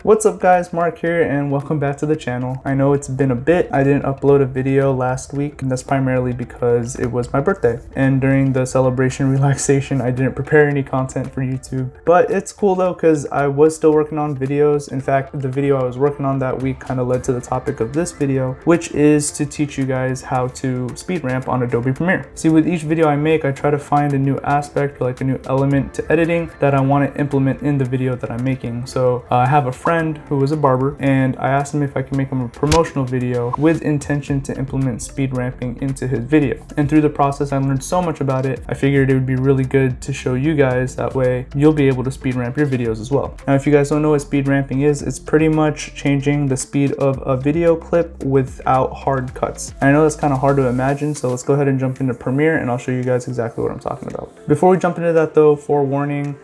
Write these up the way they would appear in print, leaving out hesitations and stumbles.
What's up guys, Mark here and welcome back to the channel. I know it's been a bit. I didn't upload a video last week and that's primarily because it was my birthday. And during the celebration relaxation, I didn't prepare any content for YouTube. But it's cool though because I was still working on videos. In fact, the video I was working on that week kind of led to the topic of this video, which is to teach you guys how to speed ramp on Adobe Premiere. See, with each video I make, I try to find a new aspect or like a new element to editing that I want to implement in the video that I'm making. So I have a friend who was a barber and I asked him if I could make him a promotional video with intention to implement speed ramping into his video. And through the process, I learned so much about it. I figured it would be really good to show you guys, that way you'll be able to speed ramp your videos as well. Now, if you guys don't know what speed ramping is, it's pretty much changing the speed of a video clip without hard cuts. I know that's kind of hard to imagine, so let's go ahead and jump into Premiere and I'll show you guys exactly what I'm talking about. Before we jump into that though, forewarning,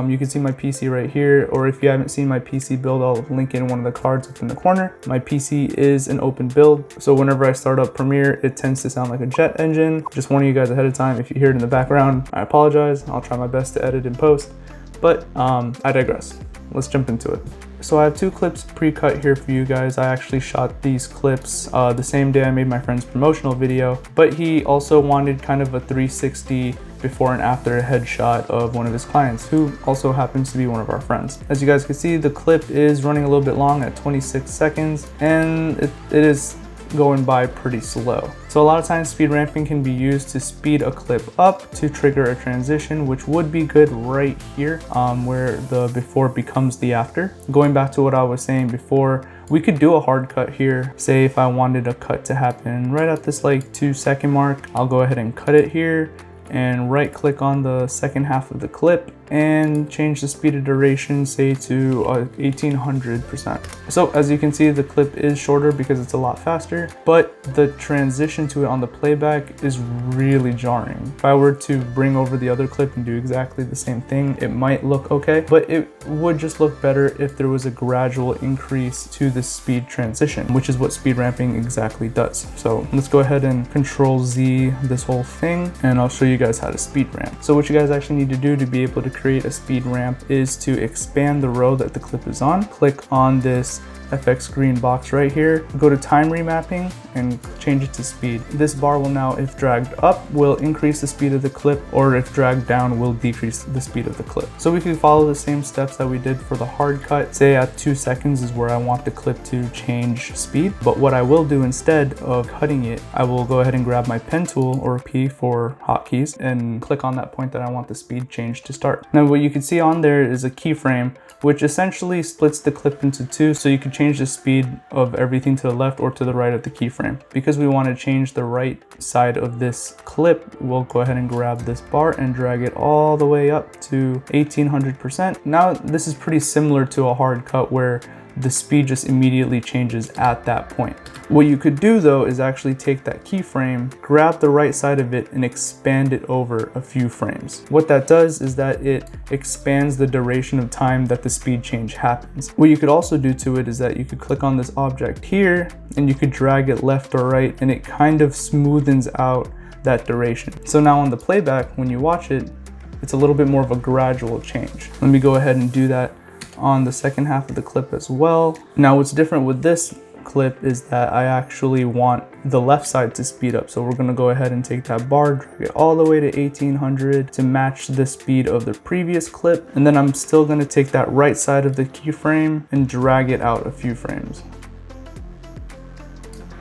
you can see my PC right here, or if you haven't seen my PC build, I'll link in one of the cards up in the corner. My PC is an open build, so whenever I start up Premiere, it tends to sound like a jet engine. Just warning you guys ahead of time, if you hear it in the background, I apologize. I'll try my best to edit in post, but I digress. Let's jump into it. So I have two clips pre-cut here for you guys. I actually shot these clips the same day I made my friend's promotional video, but he also wanted kind of a 360 before and after headshot of one of his clients, who also happens to be one of our friends. As you guys can see, the clip is running a little bit long at 26 seconds, and it is going by pretty slow. So a lot of times speed ramping can be used to speed a clip up to trigger a transition, which would be good right here, where the before becomes the after. Going back to what I was saying before, we could do a hard cut here. Say if I wanted a cut to happen right at this like 2-second mark, I'll go ahead and cut it here and right click on the second half of the clip and change the speed of duration, say to 1800%. So as you can see, the clip is shorter because it's a lot faster, but the transition to it on the playback is really jarring. If I were to bring over the other clip and do exactly the same thing, it might look okay, but it would just look better if there was a gradual increase to the speed transition, which is what speed ramping exactly does. So let's go ahead and Control Z this whole thing and I'll show you guys how to speed ramp. So what you guys actually need to do to be able to create a speed ramp is to expand the row that the clip is on. Click on this FX green box right here, go to time remapping and change it to speed. This bar will now, if dragged up, will increase the speed of the clip, or if dragged down, will decrease the speed of the clip. So we can follow the same steps that we did for the hard cut. Say at 2 seconds is where I want the clip to change speed, but what I will do instead of cutting it, I will go ahead and grab my pen tool, or P for hotkeys, and click on that point that I want the speed change to start. Now what you can see on there is a keyframe, which essentially splits the clip into two, so you can change the speed of everything to the left or to the right of the keyframe. Because we want to change the right side of this clip, we'll go ahead and grab this bar and drag it all the way up to 1800%. Now this is pretty similar to a hard cut where the speed just immediately changes at that point. What you could do though is actually take that keyframe, grab the right side of it and expand it over a few frames. What that does is that it expands the duration of time that the speed change happens. What you could also do to it is that you could click on this object here and you could drag it left or right and it kind of smoothens out that duration. So now on the playback, when you watch it, it's a little bit more of a gradual change. Let me go ahead and do that on the second half of the clip as well. Now what's different with this clip is that I actually want the left side to speed up. So we're going to go ahead and take that bar, drag it all the way to 1800 to match the speed of the previous clip. And then I'm still going to take that right side of the keyframe and drag it out a few frames.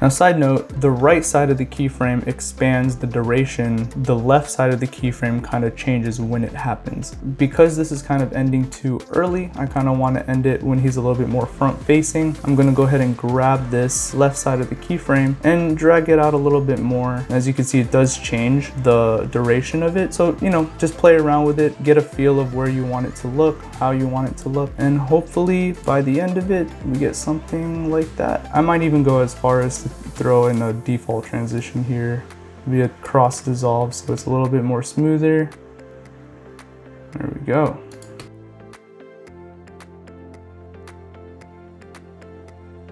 Now side note, the right side of the keyframe expands the duration, the left side of the keyframe kind of changes when it happens. Because this is kind of ending too early, I kind of want to end it when he's a little bit more front facing. I'm going to go ahead and grab this left side of the keyframe and drag it out a little bit more. As you can see, it does change the duration of it. So, you know, just play around with it, get a feel of where you want it to look, how you want it to look, and hopefully by the end of it, we get something like that. I might even go as far as to throw in a default transition here via cross dissolve so it's a little bit more smoother. There we go.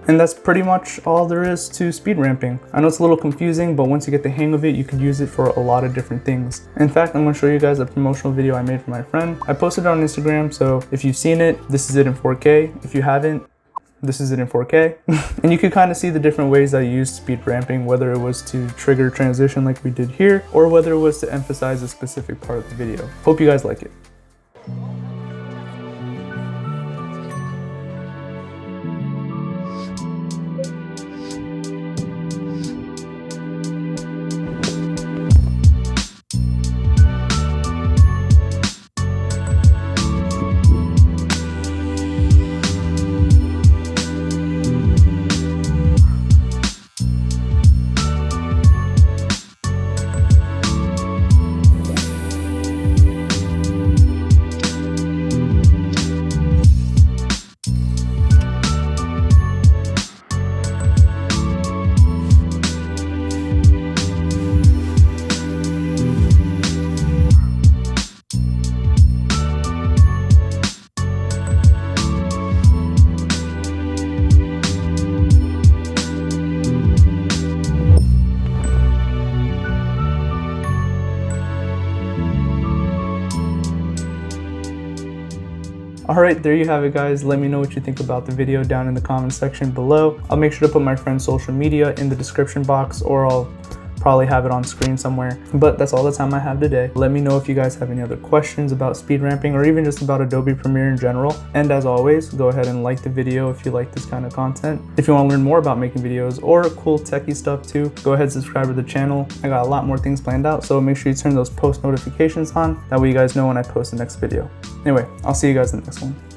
And that's pretty much all there is to speed ramping. I know it's a little confusing, but once you get the hang of it, you can use it for a lot of different things. In fact, I'm gonna show you guys a promotional video I made for my friend. I posted it on Instagram, so if you've seen it, this is it in 4K. If you haven't, This is it in 4K. And you can kind of see the different ways I used speed ramping, whether it was to trigger transition like we did here, or whether it was to emphasize a specific part of the video. Hope you guys like it. Alright, there you have it guys. Let me know what you think about the video down in the comment section below. I'll make sure to put my friend's social media in the description box, or I'll probably have it on screen somewhere. But that's all the time I have today. Let me know if you guys have any other questions about speed ramping or even just about Adobe Premiere in general. And as always, go ahead and like the video if you like this kind of content. If you want to learn more about making videos or cool techie stuff too, go ahead and subscribe to the channel. I got a lot more things planned out, so make sure you turn those post notifications on. That way you guys know when I post the next video. Anyway, I'll see you guys in the next one.